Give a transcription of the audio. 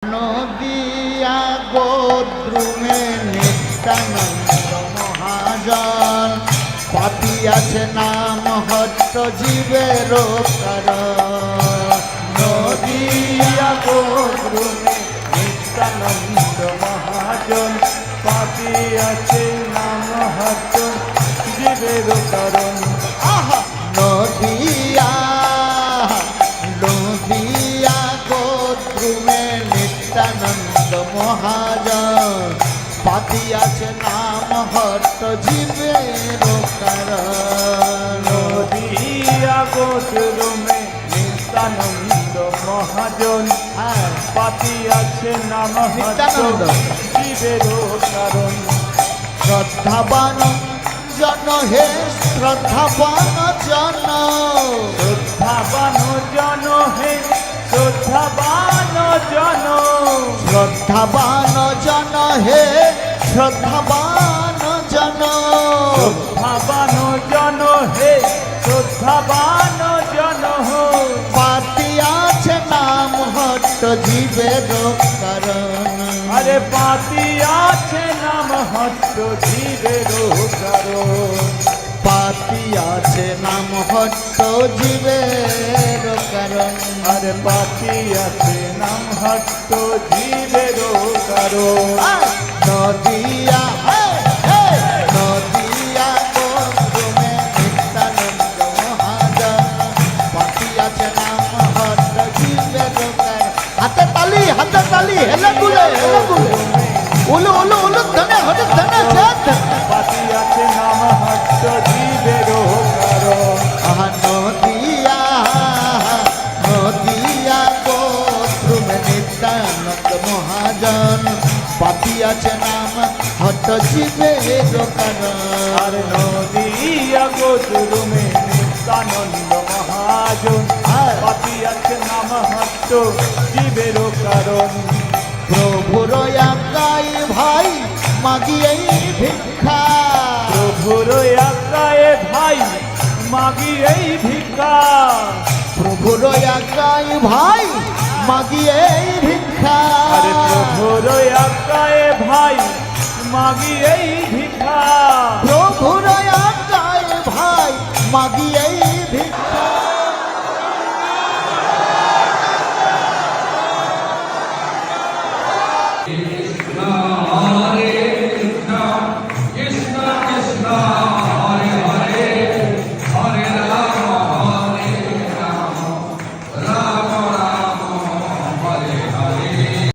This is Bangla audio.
নদিয়া গোদ্রুমে নিত্যানন্দ মহাজন পাতিয়াছে নাম হট্ট জীবের কারণ। নদিয়া গোদ্রুমে নিত্যানন্দ মহাজন পাতিয়াছে নাম হট্ট জীবের কারণ। নদিয়া নদিয়া গোদ্রুমে নিত্যানন্দ মহাজন পাতিয়াছে নাম হট্ট জীবের কারণ। নদিয়া গোদ্রুমে নিত্যানন্দ মহাজন পাতিয়াছে নাম হট্ট জীবের কারণ। শ্রদ্ধাবান জন হে শ্রদ্ধাবান জন, শ্রদ্ধাবান জন হে শ্রদ্ধাবান জন, শ্রদ্ধাবান জন হে শ্রদ্ধাবান জন, শ্রদ্ধাবান জন হে শ্রদ্ধাবান জন, পাতিয়াছে নাম হট্ট জীবের কারণ। আরে পাতিয়াছে নাম হট্ট জীবের কারণ। পাতিয়াছে নাম হট্ট জীবের কারণ। আরে পাতিয়াছে নাম হট্ট জীবের কারণ। নদিয়া নদিয়া গোদ্রুমে নিত্যানন্দ মহাজন পাতিয়াছে নাম হট্ট জীবের কারণ। হাতে তালি হেলে গুলে উলু উলু উলু ধনে হটে ধনে সাথ পাতিয়াছে নাম হট্ট জীবের কারণ। নদিয়া নদিয়া গোদ্রুমে নিত্যানন্দ মহাজন পাতিয়াছে নাম হট্ট জীবের কারণ। আর নদিয়া গোদ্রুমে নিত্যানন্দ মহাজন পাতিয়াছে নাম হট্ট জীবের কারণ। প্রভুর আজ্ঞাই ভাই মাগিয়ে ভিক্ষা, প্রভুর আজ্ঞায় ভাই মাগি এই ভিক্ষা। প্রভুর আজ্ঞাই ভাই মাগিয়ে ভিক্ষা। আরে প্রভুর আজ্ঞায় ভাই মাগি এই ভিক্ষা। প্রভুর আজ্ঞাই ভাই মাগিয়ে